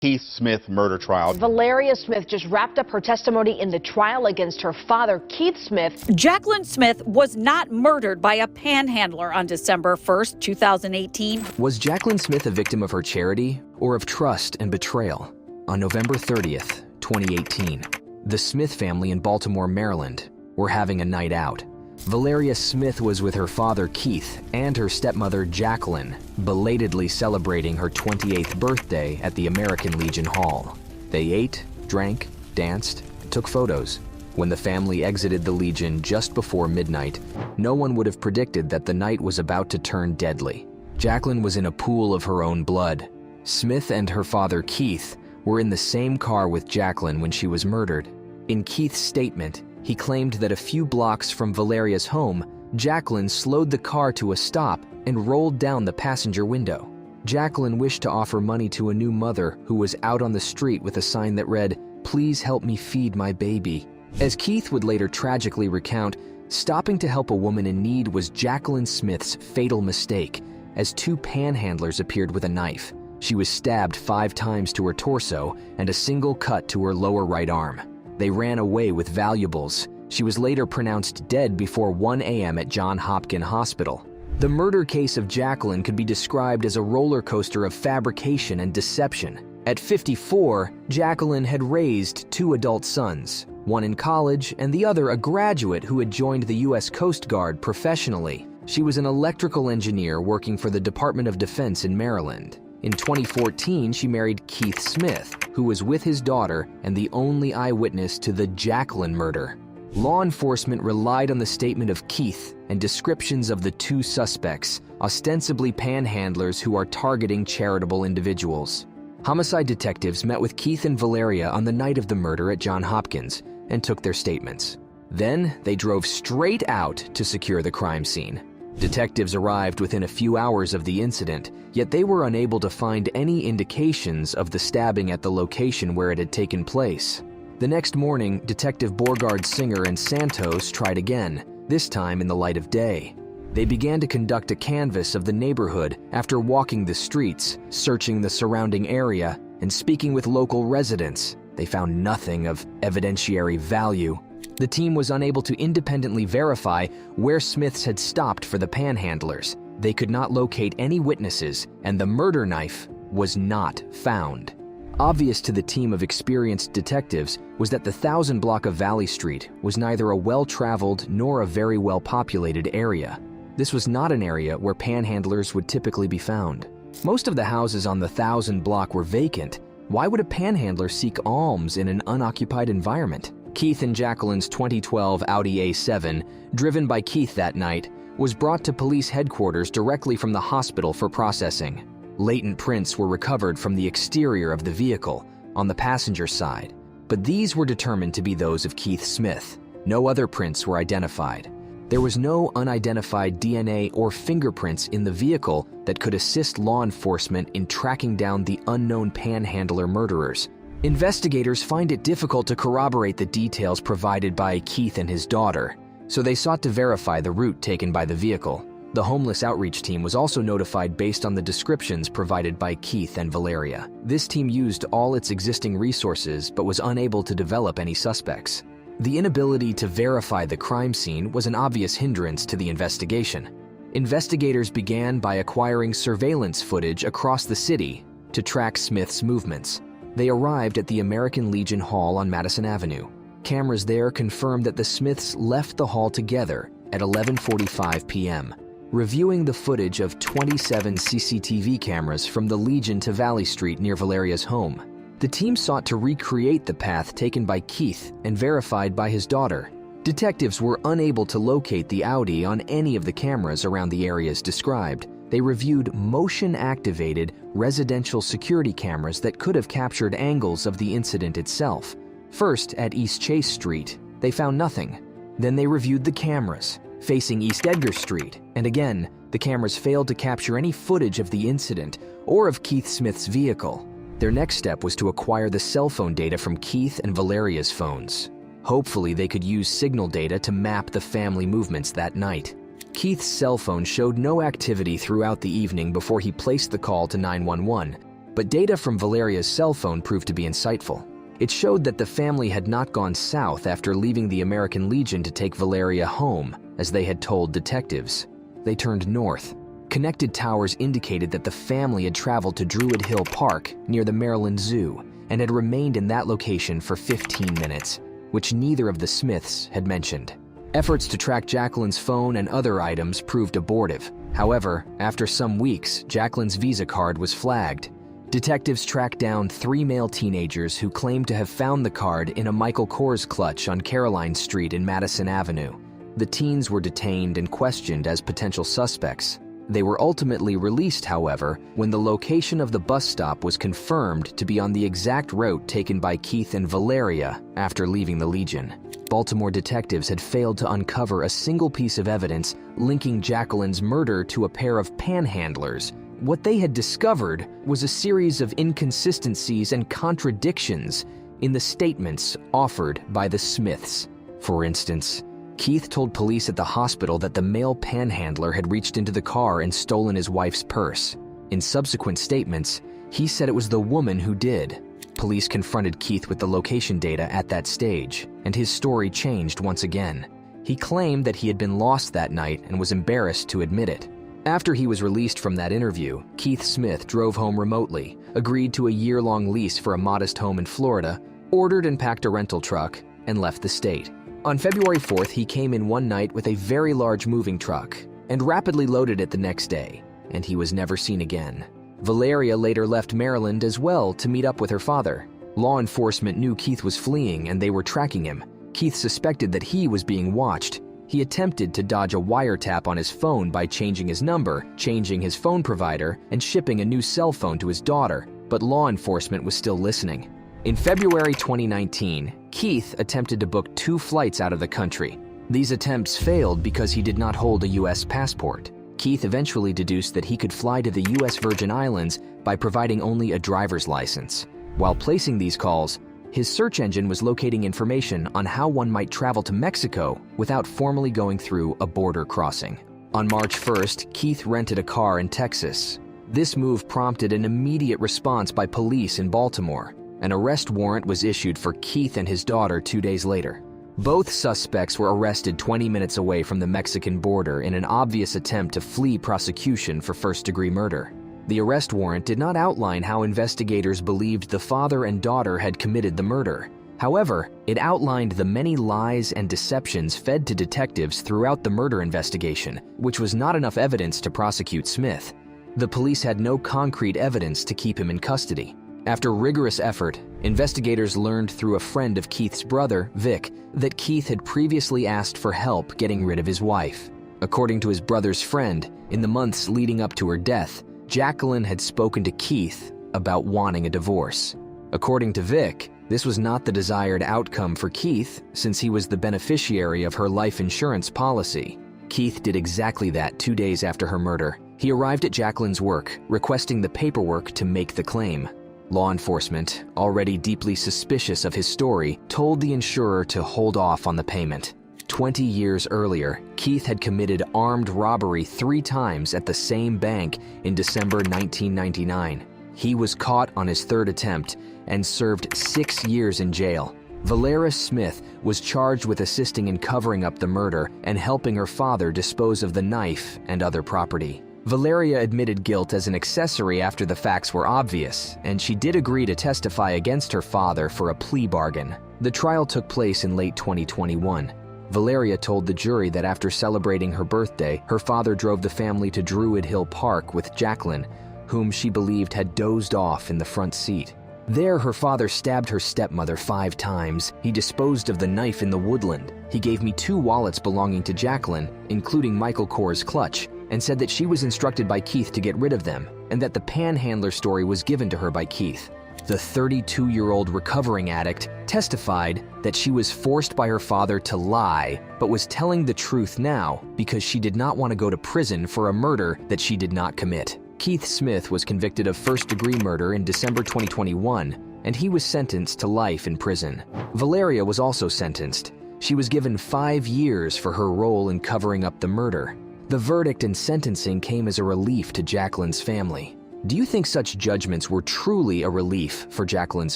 Keith Smith murder trial. Valeria Smith just wrapped up her testimony in the trial against her father, Keith Smith. Jacquelyn Smith was not murdered by a panhandler on December 1st, 2018. Was Jacquelyn Smith a victim of her charity or of trust and betrayal? On November 30th, 2018, the Smith family in Baltimore, Maryland, were having a night out. Valeria Smith was with her father, Keith, and her stepmother, Jacquelyn, belatedly celebrating her 28th birthday at the American Legion Hall. They ate, drank, danced, and took photos. When the family exited the Legion just before midnight, no one would have predicted that the night was about to turn deadly. Jacquelyn was in a pool of her own blood. Smith and her father, Keith, were in the same car with Jacquelyn when she was murdered. In Keith's statement, he claimed that a few blocks from Valeria's home, Jacquelyn slowed the car to a stop and rolled down the passenger window. Jacquelyn wished to offer money to a new mother who was out on the street with a sign that read, "Please help me feed my baby." As Keith would later tragically recount, stopping to help a woman in need was Jacquelyn Smith's fatal mistake, as two panhandlers appeared with a knife. She was stabbed 5 times to her torso and a single cut to her lower right arm. They ran away with valuables. She was later pronounced dead before 1 a.m. at Johns Hopkins Hospital. The murder case of Jacquelyn could be described as a roller coaster of fabrication and deception. At 54, Jacquelyn had raised 2 adult sons, one in college and the other a graduate who had joined the U.S. Coast Guard professionally. She was an electrical engineer working for the Department of Defense in Maryland. In 2014, she married Keith Smith, who was with his daughter and the only eyewitness to the Jacquelyn murder. Law enforcement relied on the statement of Keith and descriptions of the 2 suspects, ostensibly panhandlers who are targeting charitable individuals. Homicide detectives met with Keith and Valeria on the night of the murder at Johns Hopkins and took their statements. Then they drove straight out to secure the crime scene. Detectives arrived within a few hours of the incident, yet they were unable to find any indications of the stabbing at the location where it had taken place. The next morning, Detective Beauregard Singer and Santos tried again, this time in the light of day. They began to conduct a canvass of the neighborhood after walking the streets, searching the surrounding area, and speaking with local residents. They found nothing of evidentiary value. The team was unable to independently verify where Smiths had stopped for the panhandlers. They could not locate any witnesses, and the murder knife was not found. Obvious to the team of experienced detectives was that the 1000 block of Valley Street was neither a well-traveled nor a very well-populated area. This was not an area where panhandlers would typically be found. Most of the houses on the 1000 block were vacant. Why would a panhandler seek alms in an unoccupied environment? Keith and Jacquelyn's 2012 Audi A7, driven by Keith that night, was brought to police headquarters directly from the hospital for processing. Latent prints were recovered from the exterior of the vehicle, on the passenger side, but these were determined to be those of Keith Smith. No other prints were identified. There was no unidentified DNA or fingerprints in the vehicle that could assist law enforcement in tracking down the unknown panhandler murderers. Investigators find it difficult to corroborate the details provided by Keith and his daughter, so they sought to verify the route taken by the vehicle. The homeless outreach team was also notified based on the descriptions provided by Keith and Valeria. This team used all its existing resources but was unable to develop any suspects. The inability to verify the crime scene was an obvious hindrance to the investigation. Investigators began by acquiring surveillance footage across the city to track Smith's movements. They arrived at the American Legion Hall on Madison Avenue. Cameras there confirmed that the Smiths left the hall together at 11:45 p.m. Reviewing the footage of 27 CCTV cameras from the Legion to Valley Street near Valeria's home, the team sought to recreate the path taken by Keith and verified by his daughter. Detectives were unable to locate the Audi on any of the cameras around the areas described. They reviewed motion-activated residential security cameras that could have captured angles of the incident itself. First, at East Chase Street, they found nothing. Then they reviewed the cameras facing East Edgar Street, and again, the cameras failed to capture any footage of the incident or of Keith Smith's vehicle. Their next step was to acquire the cell phone data from Keith and Valeria's phones. Hopefully, they could use signal data to map the family movements that night. Keith's cell phone showed no activity throughout the evening before he placed the call to 911. But data from Valeria's cell phone proved to be insightful. It showed that the family had not gone south after leaving the American Legion to take Valeria home, as they had told detectives. They turned north. Connected towers indicated that the family had traveled to Druid Hill Park near the Maryland Zoo and had remained in that location for 15 minutes, which neither of the Smiths had mentioned. Efforts to track Jacquelyn's phone and other items proved abortive. However, after some weeks, Jacquelyn's Visa card was flagged. Detectives tracked down 3 male teenagers who claimed to have found the card in a Michael Kors clutch on Caroline Street in Madison Avenue. The teens were detained and questioned as potential suspects. They were ultimately released, however, when the location of the bus stop was confirmed to be on the exact route taken by Keith and Valeria after leaving the Legion. Baltimore detectives had failed to uncover a single piece of evidence linking Jacquelyn's murder to a pair of panhandlers. What they had discovered was a series of inconsistencies and contradictions in the statements offered by the Smiths. For instance, Keith told police at the hospital that the male panhandler had reached into the car and stolen his wife's purse. In subsequent statements, he said it was the woman who did. Police confronted Keith with the location data at that stage, and his story changed once again. He claimed that he had been lost that night and was embarrassed to admit it. After he was released from that interview, Keith Smith drove home remotely, agreed to a year-long lease for a modest home in Florida, ordered and packed a rental truck, and left the state. On February 4th, he came in one night with a very large moving truck and rapidly loaded it the next day, and he was never seen again. Valeria later left Maryland as well to meet up with her father. Law enforcement knew Keith was fleeing and they were tracking him. Keith suspected that he was being watched. He attempted to dodge a wiretap on his phone by changing his number, changing his phone provider, and shipping a new cell phone to his daughter, but law enforcement was still listening. In February 2019, Keith attempted to book 2 flights out of the country. These attempts failed because he did not hold a U.S. passport. Keith eventually deduced that he could fly to the U.S. Virgin Islands by providing only a driver's license. While placing these calls, his search engine was locating information on how one might travel to Mexico without formally going through a border crossing. On March 1st, Keith rented a car in Texas. This move prompted an immediate response by police in Baltimore. An arrest warrant was issued for Keith and his daughter 2 days later. Both suspects were arrested 20 minutes away from the Mexican border in an obvious attempt to flee prosecution for first-degree murder. The arrest warrant did not outline how investigators believed the father and daughter had committed the murder. However, it outlined the many lies and deceptions fed to detectives throughout the murder investigation, which was not enough evidence to prosecute Smith. The police had no concrete evidence to keep him in custody. After rigorous effort, investigators learned through a friend of Keith's brother, Vic, that Keith had previously asked for help getting rid of his wife. According to his brother's friend, in the months leading up to her death, Jacquelyn had spoken to Keith about wanting a divorce. According to Vic, this was not the desired outcome for Keith, since he was the beneficiary of her life insurance policy. Keith did exactly that 2 days after her murder. He arrived at Jacquelyn's work, requesting the paperwork to make the claim. Law enforcement, already deeply suspicious of his story, told the insurer to hold off on the payment. 20 years earlier, Keith had committed armed robbery 3 times at the same bank in December 1999. He was caught on his 3rd attempt and served 6 years in jail. Valeria Smith was charged with assisting in covering up the murder and helping her father dispose of the knife and other property. Valeria admitted guilt as an accessory after the facts were obvious, and she did agree to testify against her father for a plea bargain. The trial took place in late 2021. Valeria told the jury that after celebrating her birthday, her father drove the family to Druid Hill Park with Jacquelyn, whom she believed had dozed off in the front seat. There, her father stabbed her stepmother 5 times. He disposed of the knife in the woodland. He gave me 2 wallets belonging to Jacquelyn, including Michael Kors' clutch, and said that she was instructed by Keith to get rid of them, and that the panhandler story was given to her by Keith. The 32-year-old recovering addict testified that she was forced by her father to lie, but was telling the truth now because she did not want to go to prison for a murder that she did not commit. Keith Smith was convicted of first-degree murder in December 2021, and he was sentenced to life in prison. Valeria was also sentenced. She was given 5 years for her role in covering up the murder. The verdict and sentencing came as a relief to Jacquelyn's family. Do you think such judgments were truly a relief for Jacquelyn's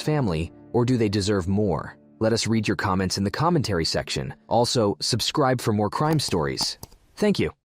family, or do they deserve more? Let us read your comments in the commentary section. Also, subscribe for more crime stories. Thank you.